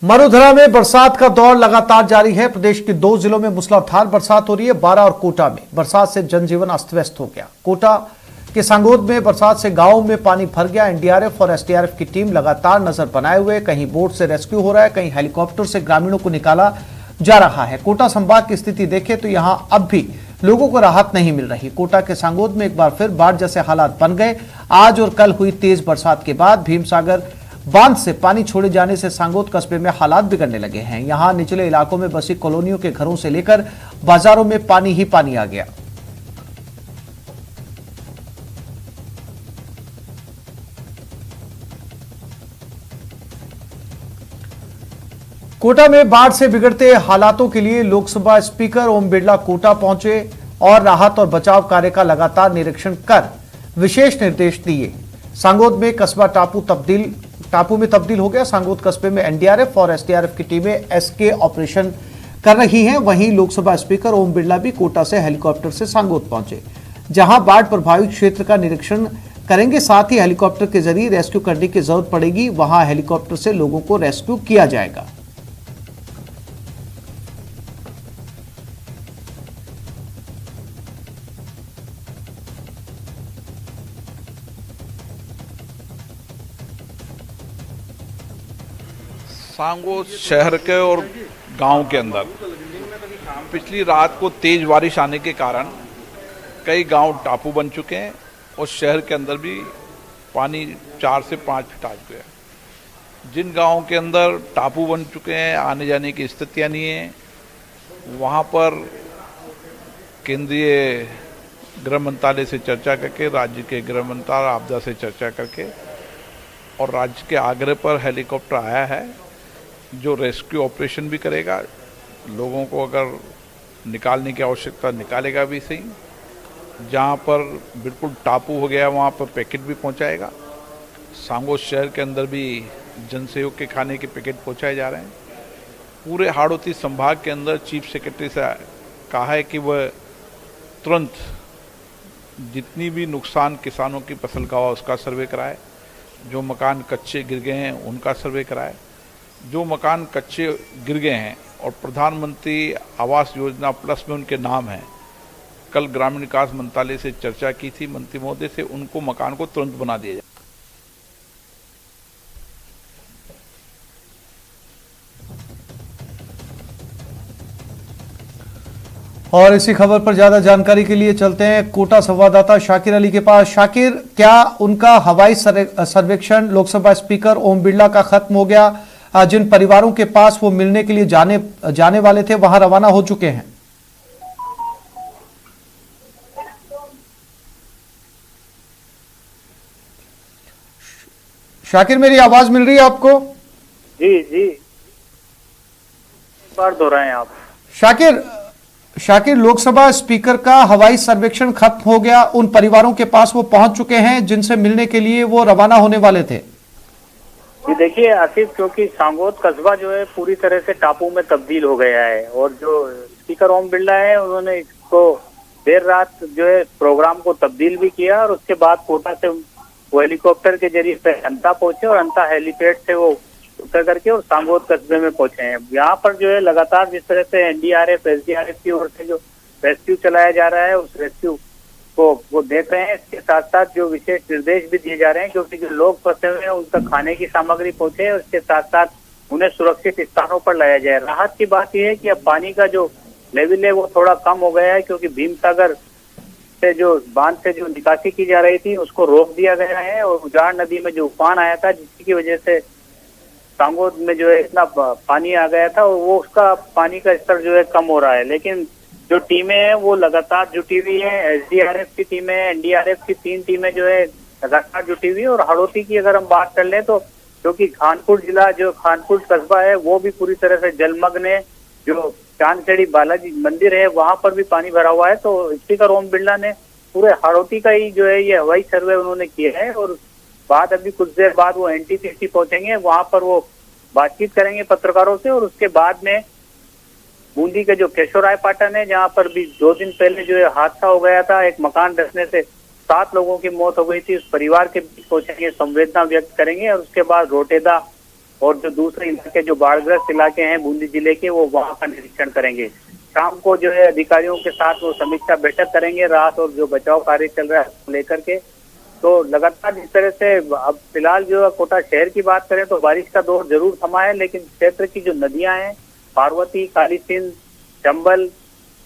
मरुधरा में बरसात का दौर लगातार जारी है। प्रदेश के 2 जिलों में मूसलाधार बरसात हो रही है। बारां और कोटा में बरसात से जनजीवन अस्त व्यस्त हो गया। कोटा के सांगोद में बरसात से गांव में पानी भर गया। एनडीआरएफ और एसडीआरएफ की टीम लगातार नजर बनाए हुए, कहीं बोट से रेस्क्यू हो रहा है, कहीं हेलीकॉप्टर से ग्रामीणों को निकाला जा रहा है। कोटा संभाग की स्थिति देखें तो यहां अब भी लोगों को राहत नहीं मिल रही। कोटा के सांगोद में एक बार फिर बाढ़ जैसे हालात बन गए। आज और कल हुई तेज बरसात के बाद भीमसागर बांध से पानी छोड़े जाने से सांगोद कस्बे में हालात बिगड़ने लगे हैं। यहां निचले इलाकों में बसी कॉलोनियों के घरों से लेकर बाजारों में पानी ही पानी आ गया। कोटा में बाढ़ से बिगड़ते हालातों के लिए लोकसभा स्पीकर ओम बिरला कोटा पहुंचे और राहत और बचाव कार्य का लगातार निरीक्षण कर विशेष निर्देश दिए। सांगोद में कस्बा टापू में तब्दील हो गया। सांगोद कस्बे में एनडीआरएफ और एसडीआरएफ की टीमें एसके ऑपरेशन कर रही हैं। वहीं लोकसभा स्पीकर ओम बिरला भी कोटा से हेलीकॉप्टर से सांगोद पहुंचे, जहां बाढ़ प्रभावित क्षेत्र का निरीक्षण करेंगे। साथ ही हेलीकॉप्टर के जरिए रेस्क्यू करने की जरूरत पड़ेगी, वहां हेलीकॉप्टर से लोगों को रेस्क्यू किया जाएगा। सांगोद शहर के और गांव के अंदर पिछली रात को तेज बारिश आने के कारण कई गांव टापू बन चुके हैं और शहर के अंदर भी पानी 4 से 5 फीट आ चुके हैं। जिन गांवों के अंदर टापू बन चुके हैं, आने जाने की स्थितियां नहीं है, वहां पर केंद्रीय गृह मंत्रालय से चर्चा करके, राज्य के गृह मंत्रालय आपदा से चर्चा करके और राज्य के आग्रह पर हेलीकॉप्टर आया है जो रेस्क्यू ऑपरेशन भी करेगा। लोगों को अगर निकालने की आवश्यकता निकालेगा भी सही। जहाँ पर बिल्कुल टापू हो गया वहाँ पर पैकेट भी पहुँचाएगा। सांगोद शहर के अंदर भी जनसहयोग के खाने के पैकेट पहुँचाए जा रहे हैं। पूरे हाड़ौती संभाग के अंदर चीफ सेक्रेटरी से कहा है कि वह तुरंत जितनी भी नुकसान किसानों की फसल का हुआ उसका सर्वे कराए, जो मकान कच्चे गिर गए हैं उनका सर्वे कराए। जो मकान कच्चे गिर गए हैं और प्रधानमंत्री आवास योजना प्लस में उनके नाम हैं, कल ग्रामीण विकास मंत्रालय से चर्चा की थी मंत्री महोदय से, उनको मकान को तुरंत बना दिया जाए। और इसी खबर पर ज्यादा जानकारी के लिए चलते हैं कोटा संवाददाता शाकिर अली के पास। शाकिर, क्या उनका हवाई सर्वेक्षण लोकसभा स्पीकर ओम बिरला का खत्म हो गया? जिन परिवारों के पास वो मिलने के लिए जाने वाले थे वहां रवाना हो चुके हैं? शाकिर, मेरी आवाज मिल रही है आपको? जी जी, बार दोहराएं हैं आप। शाकिर, लोकसभा स्पीकर का हवाई सर्वेक्षण खत्म हो गया। उन परिवारों के पास वो पहुंच चुके हैं जिनसे मिलने के लिए वो रवाना होने वाले थे। जी देखिए आसिफ, क्योंकि सांगोद कस्बा जो है पूरी तरह से टापू में तब्दील हो गया है और जो स्पीकर ओम बिरला है उन्होंने इसको देर रात जो है प्रोग्राम को तब्दील भी किया और उसके बाद कोटा से वो हेलीकॉप्टर के जरिए अंता पहुंचे और अंता हेलीपैड से वो उतर करके और सांगोद कस्बे में पहुंचे हैं। यहाँ पर जो है लगातार जिस तरह से एनडीआरएफ एसडीआरएफ की ओर से जो रेस्क्यू चलाया जा रहा है उस रेस्क्यू को वो देख रहे हैं। इसके साथ साथ जो विशेष निर्देश भी दिए जा रहे हैं, क्योंकि जो लोग फंसे हुए हैं उनका खाने की सामग्री पहुंचे और इसके साथ साथ उन्हें सुरक्षित स्थानों पर लाया जाए। राहत की बात यह है कि अब पानी का जो लेवल है वो थोड़ा कम हो गया है, क्योंकि भीमसागर से जो बांध से जो निकासी की जा रही थी उसको रोक दिया गया है और उजाड़ नदी में जो उफान आया था जिसकी वजह से सांगोद में जो है इतना पानी आ गया था और वो उसका पानी का स्तर जो है कम हो रहा है। लेकिन जो टीमें हैं वो लगातार जुटी हुई है। एसडीआरएफ की टीमें, एनडीआरएफ की 3 टीमें जो है लगातार जुटी हुई है। और हाड़ौती की अगर हम बात कर लें तो क्योंकि खानपुर जिला जो खानपुर कस्बा है वो भी पूरी तरह से जलमग्न है। जो चांदखेड़ी बालाजी मंदिर है वहां पर भी पानी भरा हुआ है। तो स्पीकर ओम बिरला ने पूरे हाड़ौती का ही जो है ये हवाई सर्वे उन्होंने किया है और बाद अभी कुछ देर बाद वो एनटीपीसी पहुंचेंगे, वहां पर वो बातचीत करेंगे पत्रकारों से और उसके बाद में बूंदी के जो केशवराय पाटन है जहां पर भी 2 दिन पहले जो है हादसा हो गया था, एक मकान धंसने से 7 लोगों की मौत हो गई थी, उस परिवार के बीच पहुंचेंगे, संवेदना व्यक्त करेंगे और उसके बाद रोटेदा और जो दूसरे इलाके जो बाढ़ग्रस्त इलाके हैं बूंदी जिले के, वो वहां का निरीक्षण करेंगे। शाम को जो है अधिकारियों के साथ वो समीक्षा बैठक करेंगे राहत और जो बचाव कार्य चल रहा है उसको लेकर के। तो लगातार जिस तरह से अब फिलहाल जो है कोटा शहर की बात करें तो बारिश का दौर जरूर थमा है, लेकिन क्षेत्र की जो नदियां हैं पार्वती, काली सिंध, चंबल,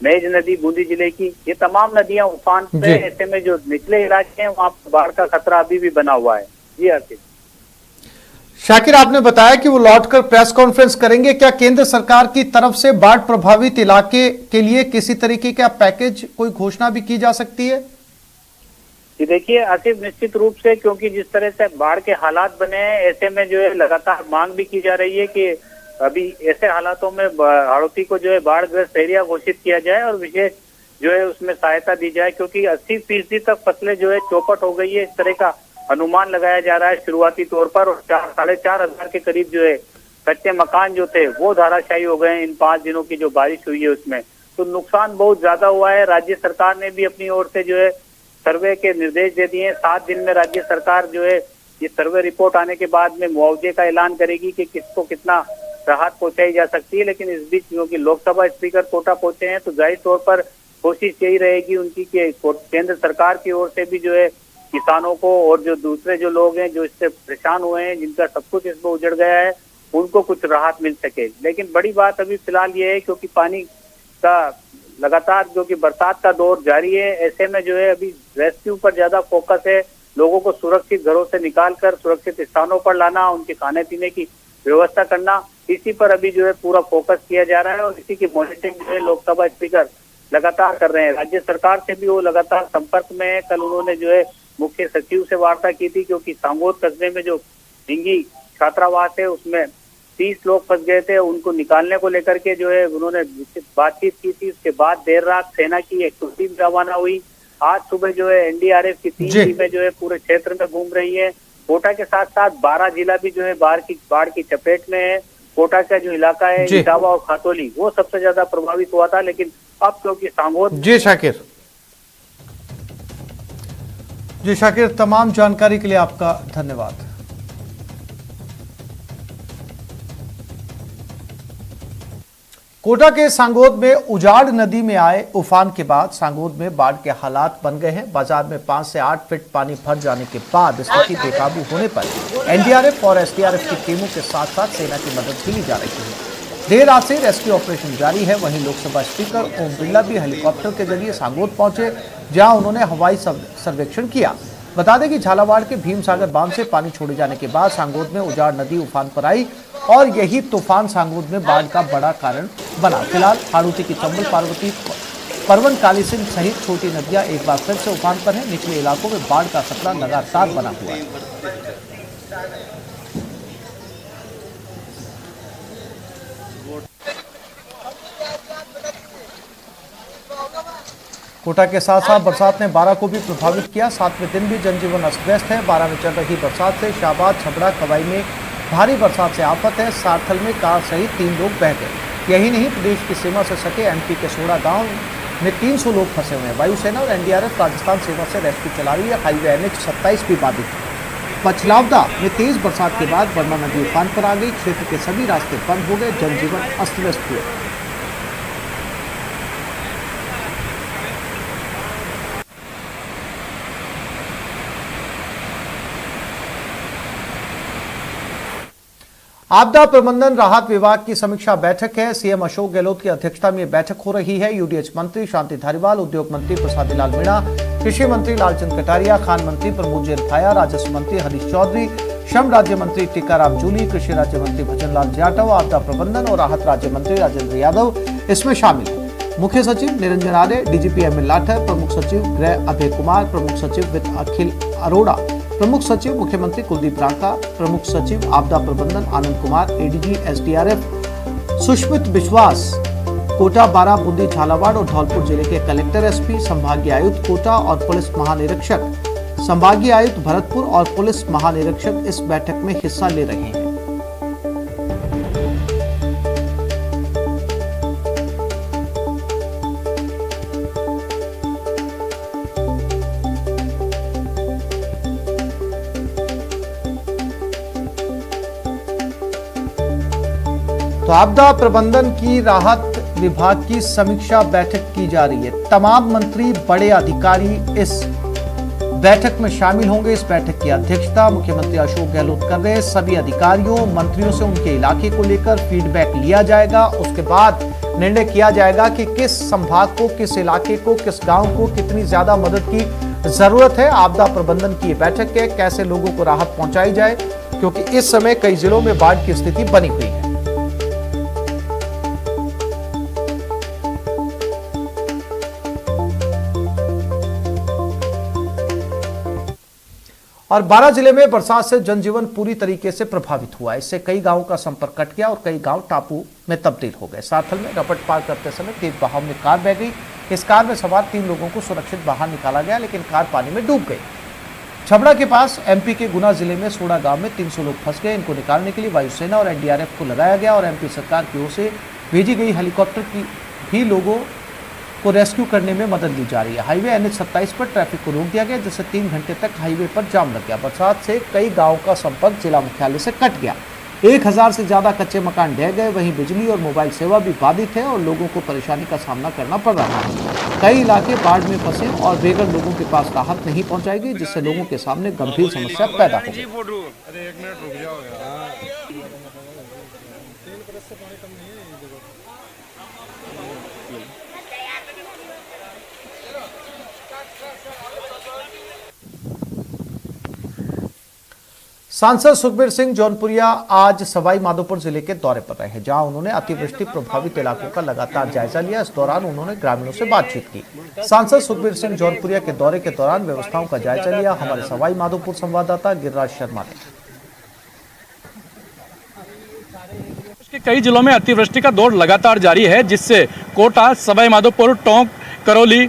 मेज नदी बूंदी जिले की, ये तमाम नदियां उफान पे। ऐसे में जो निचले इलाके हैं वहाँ बाढ़ का खतरा अभी भी बना हुआ है। जी आसिफ। शाकिर, आपने बताया कि वो लौटकर प्रेस कॉन्फ्रेंस करेंगे। क्या केंद्र सरकार की तरफ से बाढ़ प्रभावित इलाके के लिए किसी तरीके का पैकेज, कोई घोषणा भी की जा सकती है? जी देखिए आसिफ, निश्चित रूप से, क्योंकि जिस तरह से बाढ़ के हालात बने हैं ऐसे में जो है लगातार मांग भी की जा रही है कि अभी ऐसे हालातों में हाड़ौती को जो है बाढ़ग्रस्त एरिया घोषित किया जाए और विशेष जो है उसमें सहायता दी जाए, क्योंकि 80% तक फसलें जो है चौपट हो गई है, इस तरह का अनुमान लगाया जा रहा है शुरुआती तौर पर। और 4,500 के करीब जो है कच्चे मकान जो थे वो धाराशायी हो गए इन 5 दिनों की जो बारिश हुई है उसमें। तो नुकसान बहुत ज्यादा हुआ है। राज्य सरकार ने भी अपनी ओर से जो है सर्वे के निर्देश दे दिए हैं। 7 दिन में राज्य सरकार जो है ये सर्वे रिपोर्ट आने के बाद में मुआवजे का ऐलान करेगी कि किसको कितना राहत पहुंचाई जा सकती है। लेकिन इस बीच क्योंकि लोकसभा स्पीकर कोटा पहुंचे हैं तो जाहिर तौर पर कोशिश यही रहेगी उनकी कि केंद्र सरकार की ओर से भी जो है किसानों को और जो दूसरे जो लोग हैं जो इससे परेशान हुए हैं, जिनका सब कुछ इसमें उजड़ गया है, उनको कुछ राहत मिल सके। लेकिन बड़ी बात अभी फिलहाल ये है क्योंकि पानी का लगातार जो कि बरसात का दौर जारी है, ऐसे में जो है अभी रेस्क्यू पर ज्यादा फोकस है। लोगों को सुरक्षित घरों से निकालकर सुरक्षित स्थानों पर लाना, उनके खाने पीने की व्यवस्था करना, इसी पर अभी जो है पूरा फोकस किया जा रहा है और इसी की मॉनिटरिंग जो है लोकसभा स्पीकर लगातार कर रहे हैं। राज्य सरकार से भी वो लगातार संपर्क में है। कल उन्होंने जो है मुख्य सचिव से वार्ता की थी, क्योंकि सांगोद कस्बे में जो ढिंगी छात्रावास है उसमें 30 लोग फंस गए थे, उनको निकालने को लेकर के जो है उन्होंने बातचीत की थी। उसके बाद देर रात सेना की एक टीम रवाना हुई। आज सुबह जो है एनडीआरएफ की 3 टीमें जो है पूरे क्षेत्र में घूम रही है। कोटा के साथ साथ 12 जिला भी जो है बाढ़ की चपेट में है। कोटा का जो इलाका है इटावा और खातौली वो सबसे ज्यादा प्रभावित हुआ था, लेकिन अब क्योंकि सांगोद। जी शाकिर, तमाम जानकारी के लिए आपका धन्यवाद। कोटा के सांगोद में उजाड़ नदी में आए उफान के बाद सांगोद में बाढ़ के हालात बन गए हैं। बाजार में 5 से 8 फीट पानी भर जाने के बाद स्थिति बेकाबू होने पर एनडीआरएफ और एसडीआरएफ की टीमों के साथ साथ सेना की मदद भी ली जा रही है। देर रात से रेस्क्यू ऑपरेशन जारी है। वहीं लोकसभा स्पीकर ओम बिरला भी हेलीकॉप्टर के जरिए सांगोद पहुंचे, जहां उन्होंने हवाई सर्वेक्षण किया। बता दें कि झालावाड़ के भीमसागर बांध से पानी छोड़े जाने के बाद सांगोद में उजाड़ नदी उफान पर आई और यही तूफान सांगोद में बाढ़ का बड़ा कारण बना। फिलहाल हाड़ौती की चंबल, पार्वती, परवन, काली सिंध सहित छोटी नदियां एक बार फिर से उफान पर हैं। निचले इलाकों में बाढ़ का खतरा लगातार बना हुआ है। कोटा के साथ साथ बरसात ने 12 को भी प्रभावित किया। 7वें दिन भी जनजीवन अस्त व्यस्त है। 12 में चल रही बरसात से शाहबाद, छबड़ा, कवाई में भारी बरसात से आफत है। सारथल में कार सहित 3 लोग बह गए। यही नहीं, प्रदेश की सीमा से सटे एमपी के सोड़ा गांव में 300 लोग फंसे हुए हैं। वायुसेना और एनडीआरएफ राजस्थान सीमा से रेस्क्यू चला रही है। हाईवे NH-27 भी बाधित है। पछलावदा में तेज बरसात के बाद बर्मा नदी उफान पर आ गई। क्षेत्र के सभी रास्ते बंद हो गए। जनजीवन अस्त व्यस्त हुए। आपदा प्रबंधन राहत विभाग की समीक्षा बैठक है। सीएम अशोक गहलोत की अध्यक्षता में बैठक हो रही है। यूडीएच मंत्री शांति धारीवाल, उद्योग मंत्री प्रसादी लाल मीणा, कृषि मंत्री लालचंद कटारिया, खान मंत्री प्रमोद जेल फाया, राजस्व मंत्री हरीश चौधरी, श्रम राज्य मंत्री टीकाराम जूली, कृषि राज्य मंत्री भजनलाल जाटव, आपदा प्रबंधन और राहत राज्य मंत्री राजेंद्र यादव इसमें शामिल है। मुख्य सचिव निरंजन आर्य, डीजीपी एमएल लाठर, प्रमुख सचिव गृह अभय कुमार, प्रमुख सचिव वित्त अखिल अरोड़ा, प्रमुख सचिव मुख्यमंत्री कुलदीप रांका, प्रमुख सचिव आपदा प्रबंधन आनंद कुमार, एडीजी एसडीआरएफ सुष्मित विश्वास, कोटा, बारा, बूंदी, झालावाड़ और धौलपुर जिले के कलेक्टर, एसपी, संभागीय आयुक्त कोटा और पुलिस महानिरीक्षक, संभागीय आयुक्त भरतपुर और पुलिस महानिरीक्षक इस बैठक में हिस्सा ले रहे हैं। तो आपदा प्रबंधन की राहत विभाग की समीक्षा बैठक की जा रही है। तमाम मंत्री बड़े अधिकारी इस बैठक में शामिल होंगे। इस बैठक की अध्यक्षता मुख्यमंत्री अशोक गहलोत कर रहे हैं। सभी अधिकारियों मंत्रियों से उनके इलाके को लेकर फीडबैक लिया जाएगा। उसके बाद निर्णय किया जाएगा कि किस संभाग को, किस इलाके को, किस गांव को कितनी ज्यादा मदद की जरूरत है। आपदा प्रबंधन की ये बैठक है, कैसे लोगों को राहत पहुंचाई जाए, क्योंकि इस समय कई जिलों में बाढ़ की स्थिति बनी हुई है। और 12 जिले में बरसात से जनजीवन पूरी तरीके से प्रभावित हुआ। इससे कई गांवों का संपर्क कट गया और कई गांव टापू में तब्दील हो गए। साथल में रपट पार करते समय तेज बहाव में कार बह गई। इस कार में सवार 3 लोगों को सुरक्षित बाहर निकाला गया, लेकिन कार पानी में डूब गई। छबड़ा के पास एमपी के गुना जिले में सोड़ा गांव में 300 लोग फंस गए। इनको निकालने के लिए वायुसेना और एनडीआरएफ को लगाया गया और एमपी सरकार की ओर से भेजी गई हेलीकॉप्टर की भी लोगों को रेस्क्यू करने में मदद ली जा रही है। हाईवे NH27 पर ट्रैफिक को रोक दिया गया, जिससे 3 घंटे तक हाईवे पर जाम लग गया। बरसात से कई गांवों का संपर्क जिला मुख्यालय से कट गया। 1000 से ज्यादा कच्चे मकान ढह गए। वहीं बिजली और मोबाइल सेवा भी बाधित है और लोगों को परेशानी का सामना करना पड़ रहा है। कई इलाके बाढ़ में फंसे और बेघर लोगों के पास राहत नहीं पहुंचाई गई, जिससे लोगों के सामने गंभीर समस्या पैदा हो गई। सांसद सुखबीर सिंह जौनपुरिया आज सवाई माधोपुर जिले के दौरे पर रहे, जहां उन्होंने अतिवृष्टि प्रभावित इलाकों का लगातार जायजा लिया। इस दौरान उन्होंने ग्रामीणों से बातचीत की। सांसद सुखबीर सिंह जौनपुरिया के दौरे के दौरान व्यवस्थाओं का जायजा लिया। हमारे सवाई माधोपुर संवाददाता गिरिराज शर्मा ने। कई जिलों में अतिवृष्टि का दौर लगातार जारी है, जिससे कोटा, सवाई माधोपुर, टोंक, करौली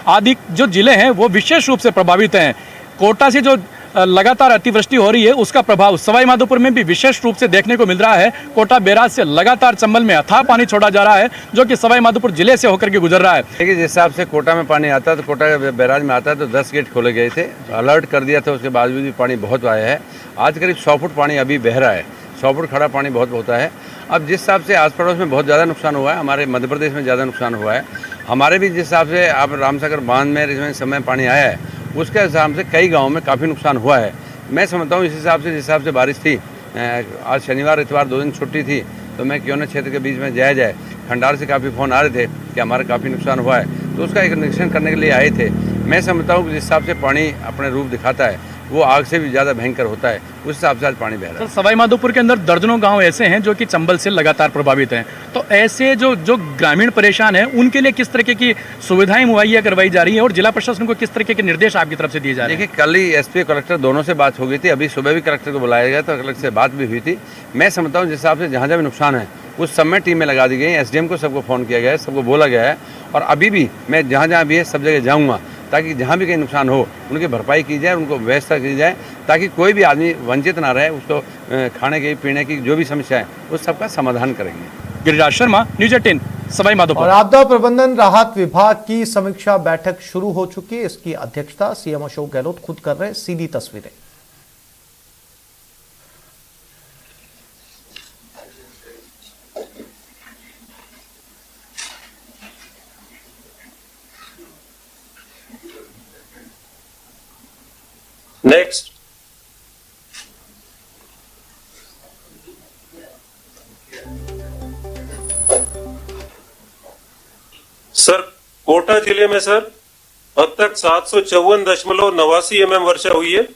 आदि जो जिले हैं वो विशेष रूप से प्रभावित हैं। कोटा से जो लगातार अतिवृष्टि हो रही है उसका प्रभाव सवाई माधोपुर में भी विशेष रूप से देखने को मिल रहा है। कोटा बैराज से लगातार चंबल में अथाह पानी छोड़ा जा रहा है, जो कि सवाई माधोपुर जिले से होकर के गुजर रहा है। देखिए, जिस हिसाब से कोटा में पानी आता है तो कोटा बैराज में आता है तो 10 गेट खोले गए थे, अलर्ट कर दिया था। उसके बावजूद भी पानी बहुत आया है। आज करीब 100 फुट पानी अभी बह रहा है। 100 फुट खड़ा पानी बहुत होता है। अब जिस हिसाब से आस पड़ोस में बहुत ज़्यादा नुकसान हुआ है, हमारे मध्य प्रदेश में ज़्यादा नुकसान हुआ है। हमारे भी जिस हिसाब से आप रामसागर बांध में इसमें समय पानी आया है, उसके हिसाब से कई गाँवों में काफ़ी नुकसान हुआ है। मैं समझता हूँ इस हिसाब से जिस हिसाब से बारिश थी, आज शनिवार इतवार 2 दिन छुट्टी थी, तो मैं क्यों न क्षेत्र के बीच में जाया जाए। खंडार से काफ़ी फ़ोन आ रहे थे कि हमारा काफ़ी नुकसान हुआ है, तो उसका एक निरीक्षण करने के लिए आए थे। मैं समझता हूँ कि जिस हिसाब से पानी अपने रूप दिखाता है वो आग से भी ज़्यादा भयंकर होता है, उस हिसाब से आज पानी बह रहा है। सवाई माधोपुर के अंदर दर्जनों गांव ऐसे हैं जो कि चंबल से लगातार प्रभावित हैं, तो ऐसे जो ग्रामीण परेशान हैं उनके लिए किस तरीके की सुविधाएं मुहैया करवाई जा रही है और जिला प्रशासन को किस तरीके के निर्देश आपकी तरफ से दिए जा रहे हैं? देखिए, कल ही एसपी कलेक्टर दोनों से बात हो गई थी। अभी सुबह भी कलेक्टर को बुलाया गया तो कलेक्टर से बात भी हुई थी। मैं समझता हूँ जिस हिसाब से जहाँ जहाँ भी नुकसान है उस सब में टीमें लगा दी गई। SDM को सबको फ़ोन किया गया है, सबको बोला गया है। और अभी भी मैं जहाँ जहाँ भी है सब जगह जाऊँगा, ताकि जहाँ भी कहीं नुकसान हो उनकी भरपाई की जाए, उनको व्यवस्था की जाए, ताकि कोई भी आदमी वंचित ना रहे। उसको खाने की, पीने की जो भी समस्या है उस सबका समाधान करेंगे। गिरिराज शर्मा, न्यूज़ 18, सवाई माधोपुर। और आपदा प्रबंधन राहत विभाग की समीक्षा बैठक शुरू हो चुकी है। इसकी अध्यक्षता सीएम अशोक गहलोत खुद कर रहे हैं। सीधी तस्वीरें। नेक्स्ट, सर कोटा जिले में सर अब तक 754.89 mm वर्षा हुई है,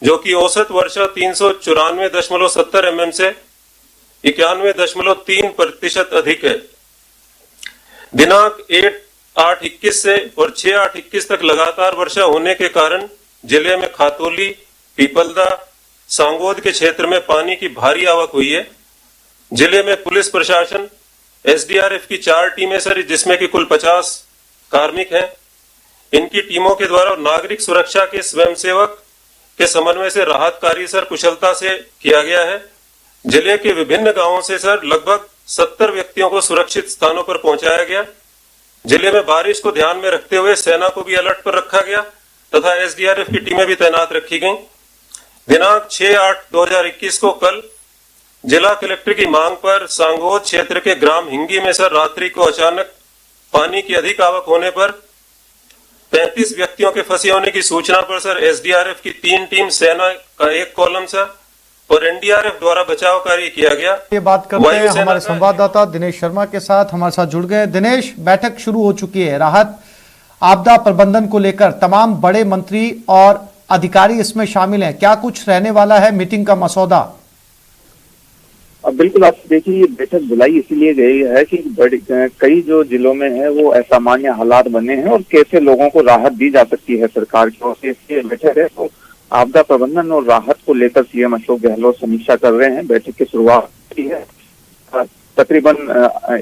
जो कि औसत वर्षा 394.70 mm से 91.3% अधिक है। दिनांक 8/8/21 से और 6/8/21 तक लगातार वर्षा होने के कारण जिले में खातौली, पीपलदा, सांगोद के क्षेत्र में पानी की भारी आवक हुई है। जिले में पुलिस प्रशासन, SDRF की 4 टीमें सर, जिसमें कि कुल 50 कार्मिक हैं। इनकी टीमों के द्वारा नागरिक सुरक्षा के स्वयंसेवक के समन्वय से राहत कार्य सर कुशलता से किया गया है। जिले के विभिन्न गांवों से सर लगभग 70 व्यक्तियों को सुरक्षित स्थानों पर पहुंचाया गया। जिले में बारिश को ध्यान में रखते हुए सेना को भी अलर्ट पर रखा गया तथा SDRF की टीमें भी तैनात रखी गईं। दिनांक 6/8/2021 को कल जिला कलेक्टर की मांग पर सांगोद क्षेत्र के ग्राम हिंगी में सर रात्रि को अचानक पानी की अधिक आवक होने पर 35 व्यक्तियों के फंसे होने की सूचना पर सर एसडीआरएफ की 3 टीम, सेना का 1 कॉलम सर और एनडीआरएफ द्वारा बचाव कार्य किया गया। ये बात करते हैं हमारे संवाददाता दिनेश शर्मा के साथ, हमारे साथ जुड़ गए। दिनेश, बैठक शुरू हो चुकी है, राहत आपदा प्रबंधन को लेकर तमाम बड़े मंत्री और अधिकारी इसमें शामिल हैं, क्या कुछ रहने वाला है मीटिंग का मसौदा? बिल्कुल, आप देखिए ये बैठक बुलाई इसीलिए गई है कि कई जो जिलों में है वो असामान्य हालात बने हैं और कैसे लोगों को राहत दी जा सकती है सरकार की ओर से, इसलिए बैठक है। तो आपदा प्रबंधन और राहत को लेकर सीएम अशोक गहलोत समीक्षा कर रहे हैं। बैठक की शुरुआत की है, तकरीबन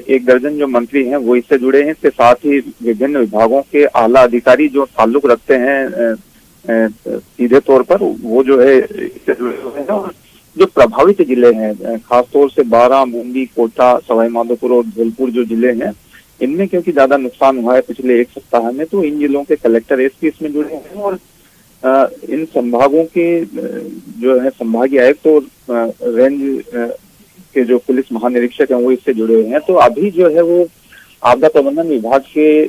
1 दर्जन जो मंत्री हैं वो इससे जुड़े हैं। इसके साथ ही विभिन्न विभागों के आला अधिकारी जो ताल्लुक रखते हैं सीधे तौर पर, वो जो है इससे जुड़े हुए हैं। और जो प्रभावित जिले हैं, खासतौर से बारां, बूंदी, कोटा, सवाई माधोपुर और धौलपुर जो जिले हैं, इनमें क्योंकि ज्यादा नुकसान हुआ है पिछले 1 सप्ताह में, तो इन जिलों के कलेक्टर एसपी इसमें जुड़े हैं और इन संभागों के जो है संभागीय आयुक्त और रेंज के जो पुलिस महानिरीक्षक हैं वो इससे जुड़े हुए हैं। तो अभी जो है वो आपदा प्रबंधन विभाग के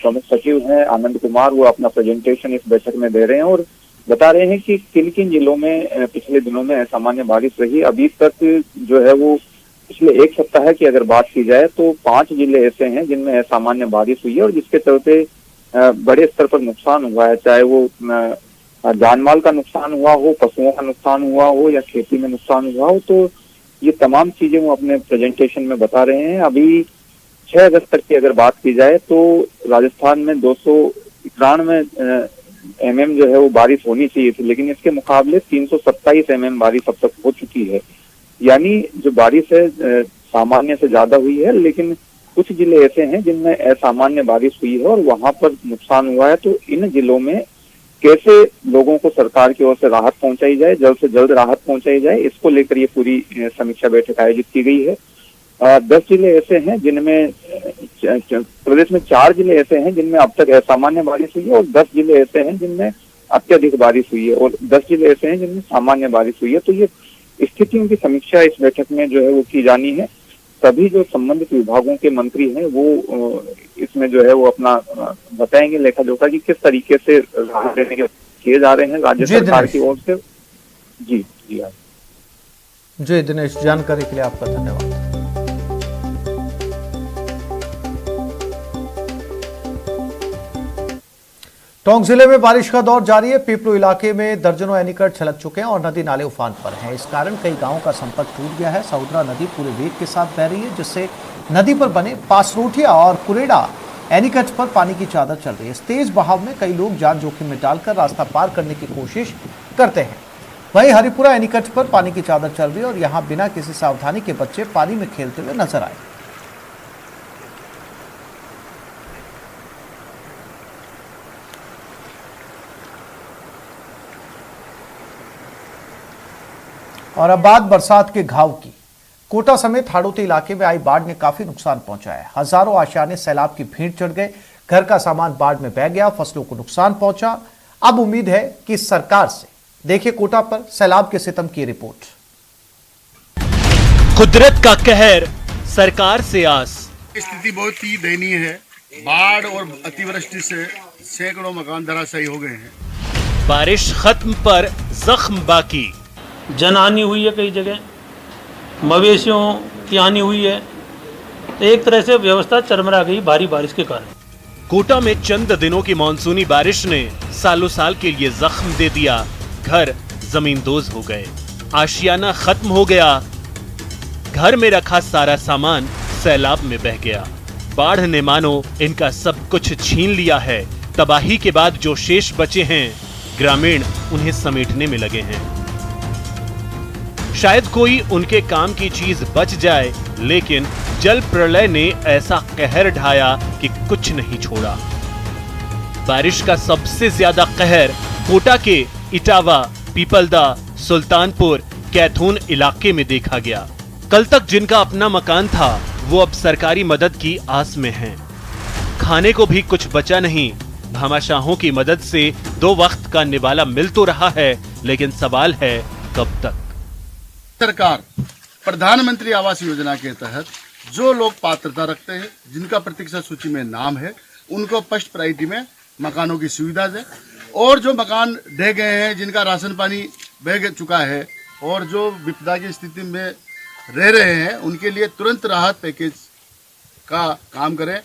प्रमुख सचिव हैं आनंद कुमार, वो अपना प्रेजेंटेशन इस बैठक में दे रहे हैं और बता रहे हैं कि किन किन जिलों में पिछले दिनों में असामान्य बारिश रही। अभी तक जो है वो पिछले 1 सप्ताह की अगर बात की जाए तो 5 जिले ऐसे हैं जिनमें असामान्य बारिश हुई है और जिसके चलते बड़े स्तर पर नुकसान हुआ है, चाहे वो जानमाल का नुकसान हुआ हो, पशुओं का नुकसान हुआ हो या खेती में नुकसान हुआ हो। तो ये तमाम चीजें वो अपने प्रेजेंटेशन में बता रहे हैं। अभी 6 अगस्त तक की अगर बात की जाए तो राजस्थान में 291 mm जो है वो बारिश होनी चाहिए थी, लेकिन इसके मुकाबले 327 mm बारिश अब तक हो चुकी है। यानी जो बारिश है सामान्य से ज्यादा हुई है, लेकिन कुछ जिले ऐसे हैं जिनमें असामान्य बारिश हुई है और वहां पर नुकसान हुआ है। तो इन जिलों में कैसे लोगों को सरकार की ओर से राहत पहुंचाई जाए, जल्द से जल्द राहत पहुंचाई जाए, इसको लेकर ये पूरी समीक्षा बैठक आयोजित की गई है। 10 जिले ऐसे हैं जिनमें प्रदेश में 4 जिले ऐसे हैं जिनमें अब तक असामान्य बारिश हुई है और 10 जिले ऐसे हैं जिनमें अत्यधिक बारिश हुई है और 10 जिले ऐसे हैं जिनमें सामान्य बारिश हुई है। तो ये स्थितियों की समीक्षा इस बैठक में जो है वो की जानी है। सभी जो संबंधित विभागों के मंत्री हैं वो इसमें जो है वो अपना बताएंगे लेखा जोखा कि किस तरीके से राहत देने के किए जा रहे हैं राज्य सरकार की ओर से। जी दिनेश, जानकारी के लिए आपका धन्यवाद। टोंक जिले में बारिश का दौर जारी है। पीपलू इलाके में दर्जनों एनीकट छलक चुके हैं और नदी नाले उफान पर हैं। इस कारण कई गांवों का संपर्क टूट गया है। सहोदरा नदी पूरे वेग के साथ बह रही है, जिससे नदी पर बने पासरोटिया और कुरेड़ा एनीकट पर पानी की चादर चल रही है। इस तेज बहाव में कई लोग जान जोखिम में डालकर रास्ता पार करने की कोशिश करते हैं। वहीं हरिपुरा एनीकट पर पानी की चादर चल रही है और यहाँ बिना किसी सावधानी के बच्चे पानी में खेलते हुए नजर आए। और अब बात बरसात के घाव की। कोटा समेत हाड़ौती इलाके में आई बाढ़ ने काफी नुकसान पहुंचाया है। हजारों आशियाने सैलाब की भीड़ चढ़ गए, घर का सामान बाढ़ में बह गया, फसलों को नुकसान पहुंचा। अब उम्मीद है कि सरकार से। देखिए कोटा पर सैलाब के सितम की रिपोर्ट। कुदरत का कहर, सरकार से आस। स्थिति बहुत ही दयनीय है। बाढ़ और अतिवृष्टि से सैकड़ों मकान धराशायी हो गए हैं। बारिश खत्म पर जख्म बाकी। जनहानि हुई है, कई जगह मवेशियों की हानि हुई है। एक तरह से व्यवस्था चरमरा गई भारी बारिश के कारण। कोटा में चंद दिनों की मानसूनी बारिश ने सालों साल के लिए जख्म दे दिया। घर जमींदोज हो गए, आशियाना खत्म हो गया, घर में रखा सारा सामान सैलाब में बह गया। बाढ़ ने मानो इनका सब कुछ छीन लिया है। तबाही के बाद जो शेष बचे हैं, ग्रामीण उन्हें समेटने में लगे हैं। शायद कोई उनके काम की चीज बच जाए, लेकिन जल प्रलय ने ऐसा कहर ढाया कि कुछ नहीं छोड़ा। बारिश का सबसे ज्यादा कहर कोटा के इटावा, पीपलदा, सुल्तानपुर, कैथून इलाके में देखा गया। कल तक जिनका अपना मकान था, वो अब सरकारी मदद की आस में हैं। खाने को भी कुछ बचा नहीं। भामाशाहों की मदद से 2 वक्त का निवाला मिल तो रहा है, लेकिन सवाल है कब तक। सरकार प्रधानमंत्री आवास योजना के तहत जो लोग पात्रता रखते हैं, जिनका प्रतीक्षा सूची में नाम है, उनको फर्स्ट प्रायोरिटी में मकानों की सुविधा है। और जो मकान ढह गए हैं, जिनका राशन पानी बह चुका है और जो विपदा की स्थिति में रह रहे हैं, उनके लिए तुरंत राहत पैकेज का काम करें।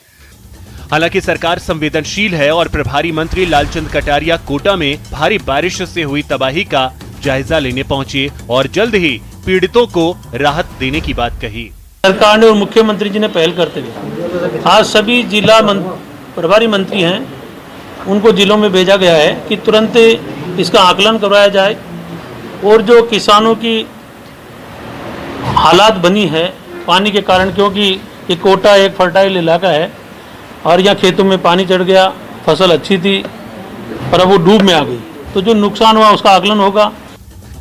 हालांकि सरकार संवेदनशील है और प्रभारी मंत्री लालचंद कटारिया कोटा में भारी बारिश से हुई तबाही का जायजा लेने पहुंचे और जल्द ही पीड़ितों को राहत देने की बात कही। सरकार ने और मुख्यमंत्री जी ने पहल करते हुए आज सभी जिला प्रभारी मंत्री हैं, उनको जिलों में भेजा गया है कि तुरंत इसका आकलन करवाया जाए और जो किसानों की हालात बनी है पानी के कारण, क्योंकि ये कोटा एक फर्टाइल इलाका है और यहाँ खेतों में पानी चढ़ गया, फसल अच्छी थी पर अब वो डूब में आ गई, तो जो नुकसान हुआ उसका आकलन होगा।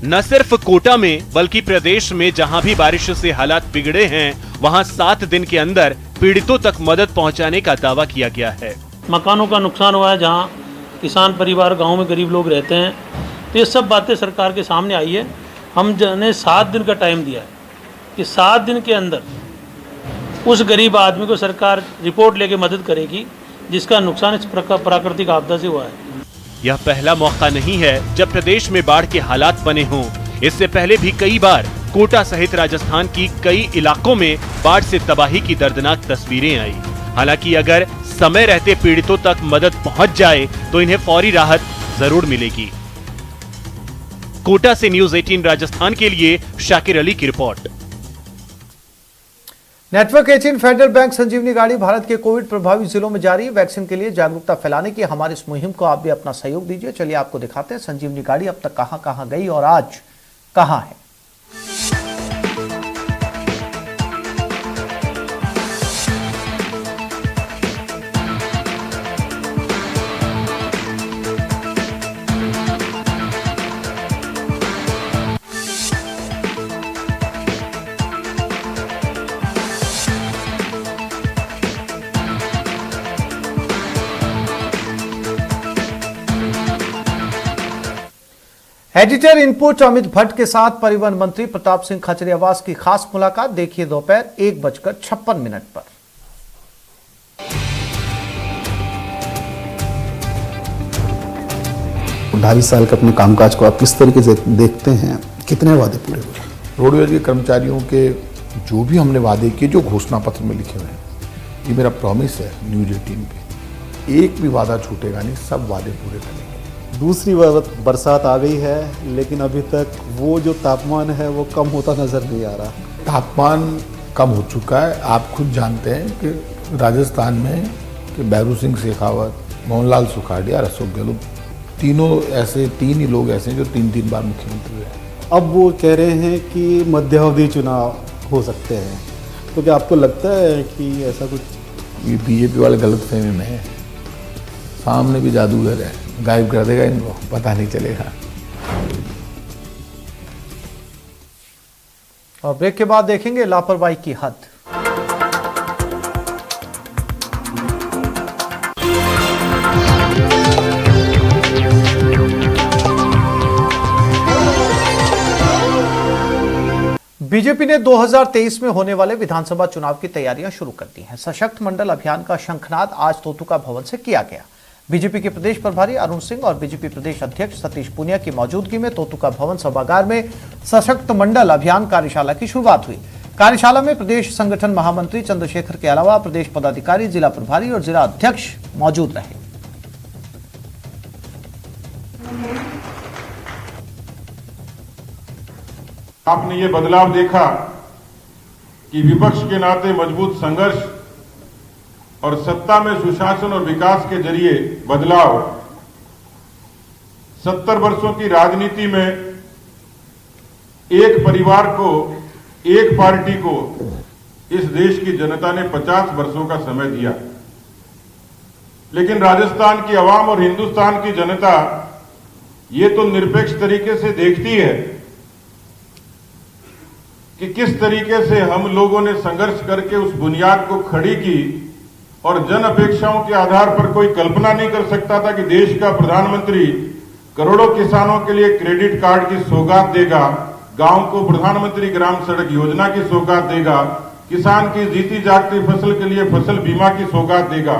न सिर्फ कोटा में बल्कि प्रदेश में जहां भी बारिश से हालात बिगड़े हैं, वहां 7 दिन के अंदर पीड़ितों तक मदद पहुंचाने का दावा किया गया है। मकानों का नुकसान हुआ है, जहां किसान परिवार गांव में गरीब लोग रहते हैं, तो ये सब बातें सरकार के सामने आई है। हमने 7 दिन का टाइम दिया है कि 7 दिन के अंदर उस गरीब आदमी को सरकार रिपोर्ट लेके मदद करेगी जिसका नुकसान इस प्राकृतिक आपदा से हुआ है। यह पहला मौका नहीं है जब प्रदेश में बाढ़ के हालात बने हों। इससे पहले भी कई बार कोटा सहित राजस्थान की कई इलाकों में बाढ़ से तबाही की दर्दनाक तस्वीरें आई। हालांकि अगर समय रहते पीड़ितों तक मदद पहुंच जाए तो इन्हें फौरी राहत जरूर मिलेगी। कोटा से न्यूज़ 18 राजस्थान के लिए शाकिर अली की रिपोर्ट। नेटवर्क 18 फेडरल बैंक संजीवनी गाड़ी भारत के कोविड प्रभावित जिलों में जारी है। वैक्सीन के लिए जागरूकता फैलाने की हमारी इस मुहिम को आप भी अपना सहयोग दीजिए। चलिए आपको दिखाते हैं संजीवनी गाड़ी अब तक कहां गई और आज कहां है। एडिटर इनपुट अमित भट्ट के साथ परिवहन मंत्री प्रताप सिंह खाचरियावास की खास मुलाकात देखिए दोपहर 1:56 पर। 2.5 साल के अपने कामकाज को आप किस तरीके से देखते हैं, कितने वादे पूरे हुए? रोडवेज के कर्मचारियों के जो भी हमने वादे किए, जो घोषणा पत्र में लिखे हुए हैं, ये मेरा प्रॉमिस है न्यूज़ 18 पे, एक भी वादा छूटेगा नहीं, सब वादे पूरे करेंगे। दूसरी बरसात आ गई है लेकिन अभी तक वो जो तापमान है वो कम होता नजर नहीं आ रहा। तापमान कम हो चुका है। आप खुद जानते हैं कि राजस्थान में कि बैरू सिंह शेखावत, मोहनलाल सुखाड़िया और अशोक गहलोत तीन ही लोग ऐसे हैं जो 3 बार मुख्यमंत्री हुए। अब वो कह रहे हैं कि मध्यावधि चुनाव हो सकते हैं, तो क्या आपको लगता है कि ऐसा कुछ? ये बीजेपी वाले गलतफहमी में है। सामने भी जादूगर है, गायब कर देगा इनको, पता नहीं चलेगा। और ब्रेक के बाद देखेंगे लापरवाही की हद। बीजेपी ने 2023 में होने वाले विधानसभा चुनाव की तैयारियां शुरू कर दी हैं। सशक्त मंडल अभियान का शंखनाद आज तोतुका भवन से किया गया। बीजेपी के प्रदेश प्रभारी अरुण सिंह और बीजेपी प्रदेश अध्यक्ष सतीश पूनिया की मौजूदगी में तोतुका भवन सभागार में सशक्त मंडल अभियान कार्यशाला की शुरुआत हुई। कार्यशाला में प्रदेश संगठन महामंत्री चंद्रशेखर के अलावा प्रदेश पदाधिकारी, जिला प्रभारी और जिला अध्यक्ष मौजूद रहे। आपने ये बदलाव देखा कि विपक्ष के नाते मजबूत संघर्ष और सत्ता में सुशासन और विकास के जरिए बदलाव। 70 वर्षों की राजनीति में एक परिवार को, एक पार्टी को इस देश की जनता ने 50 वर्षों का समय दिया, लेकिन राजस्थान की आवाम और हिंदुस्तान की जनता ये तो निरपेक्ष तरीके से देखती है कि किस तरीके से हम लोगों ने संघर्ष करके उस बुनियाद को खड़ी की, और जन अपेक्षाओं के आधार पर कोई कल्पना नहीं कर सकता था कि देश का प्रधानमंत्री करोड़ों किसानों के लिए क्रेडिट कार्ड की सौगात देगा, गांव को प्रधानमंत्री ग्राम सड़क योजना की सौगात देगा, किसान की जीती जागती फसल के लिए फसल बीमा की सौगात देगा।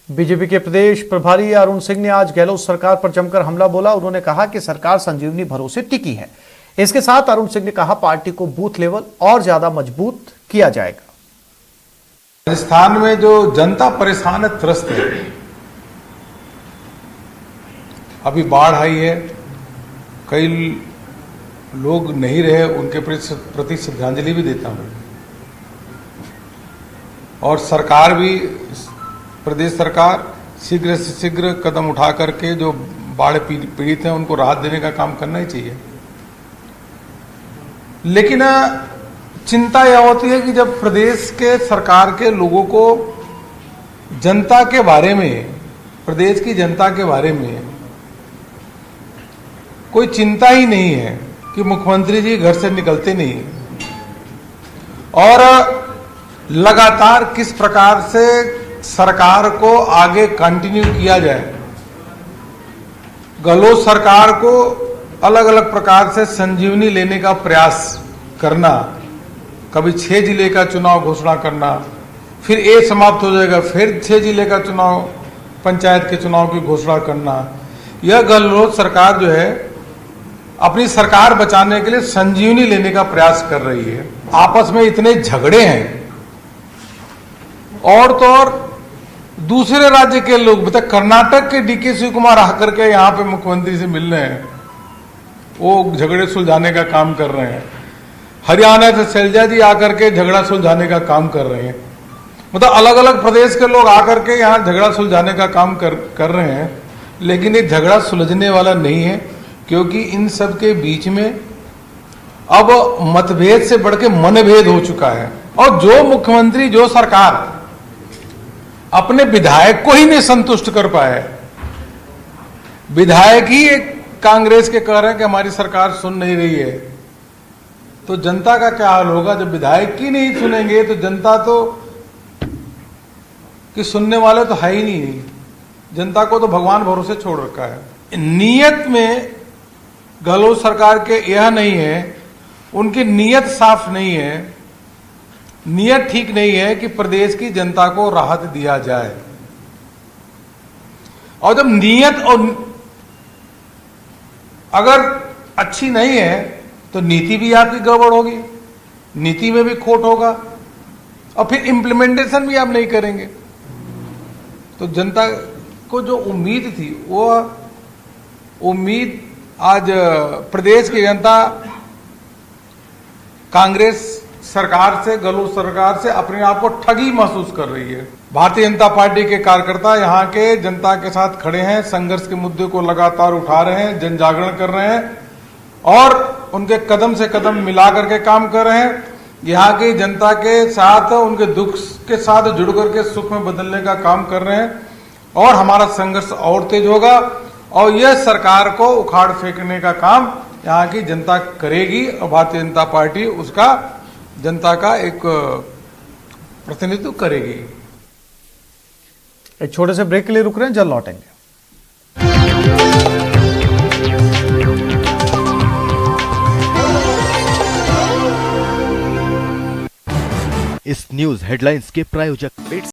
बीजेपी के प्रदेश प्रभारी अरुण सिंह ने आज गहलोत सरकार पर जमकर हमला बोला। उन्होंने कहा कि सरकार संजीवनी भरोसे टिकी है। इसके साथ अरुण सिंह ने कहा पार्टी को बूथ लेवल और ज्यादा मजबूत किया जाएगा। राजस्थान में जो जनता परेशान है, त्रस्त है, अभी बाढ़ आई है, कई लोग नहीं रहे, उनके प्रति श्रद्धांजलि भी देता हूं। और सरकार भी, प्रदेश सरकार शीघ्र से शीघ्र कदम उठा करके जो बाढ़ पीड़ित हैं उनको राहत देने का काम करना ही चाहिए। लेकिन चिंता यह होती है कि जब प्रदेश के सरकार के लोगों को जनता के बारे में, प्रदेश की जनता के बारे में कोई चिंता ही नहीं है कि मुख्यमंत्री जी घर से निकलते नहीं और लगातार किस प्रकार से सरकार को आगे कंटिन्यू किया जाए। गहलोत सरकार को अलग अलग प्रकार से संजीवनी लेने का प्रयास करना, कभी 6 जिले का चुनाव घोषणा करना, फिर ये समाप्त हो जाएगा, फिर 6 जिले का चुनाव, पंचायत के चुनाव की घोषणा करना। यह गहलोत सरकार जो है अपनी सरकार बचाने के लिए संजीवनी लेने का प्रयास कर रही है। आपस में इतने झगड़े हैं और तो और दूसरे राज्य के लोग, मतलब कर्नाटक के डीके शिवकुमार आकर के यहाँ पे मुख्यमंत्री से मिल रहे हैं, वो झगड़े सुलझाने का काम कर रहे हैं। हरियाणा से शैलजा जी आकर के झगड़ा सुलझाने का काम कर रहे हैं। मतलब अलग अलग प्रदेश के लोग आकर के यहाँ झगड़ा सुलझाने का काम कर रहे हैं, लेकिन ये झगड़ा सुलझने वाला नहीं है, क्योंकि इन सब के बीच में अब मतभेद से बढ़ के मनभेद हो चुका है। और जो मुख्यमंत्री, जो सरकार अपने विधायक को ही नहीं संतुष्ट कर पाए, विधायक ही कांग्रेस के कह रहे हैं कि हमारी सरकार सुन नहीं रही है, तो जनता का क्या हाल होगा। जब विधायक ही नहीं सुनेंगे तो जनता तो कि सुनने वाले तो है ही नहीं। जनता को तो भगवान भरोसे छोड़ रखा है। नीयत में गहलोत सरकार के यह नहीं है, उनकी नीयत साफ नहीं है, नीयत ठीक नहीं है कि प्रदेश की जनता को राहत दिया जाए। और जब नीयत और अगर अच्छी नहीं है तो नीति भी आपकी गड़बड़ होगी, नीति में भी खोट होगा और फिर इम्प्लीमेंटेशन भी आप नहीं करेंगे। तो जनता को जो उम्मीद थी, वो उम्मीद आज प्रदेश की जनता कांग्रेस सरकार से, गहलोत सरकार से अपने आप को ठगी महसूस कर रही है। भारतीय जनता पार्टी के कार्यकर्ता यहाँ के जनता के साथ खड़े हैं, संघर्ष के मुद्दे को लगातार उठा रहे हैं, जन जागरण कर रहे हैं और उनके कदम से कदम मिला करके काम कर रहे हैं। यहाँ की जनता के साथ, उनके दुख के साथ जुड़ करके सुख में बदलने का काम कर रहे हैं और हमारा संघर्ष और तेज होगा और यह सरकार को उखाड़ फेंकने का काम यहाँ की जनता करेगी और भारतीय जनता पार्टी उसका, जनता का एक प्रतिनिधित्व करेगी। एक छोटे से ब्रेक के लिए रुक रहे हैं, जल्द लौटेंगे। इस न्यूज हेडलाइंस के प्रायोजक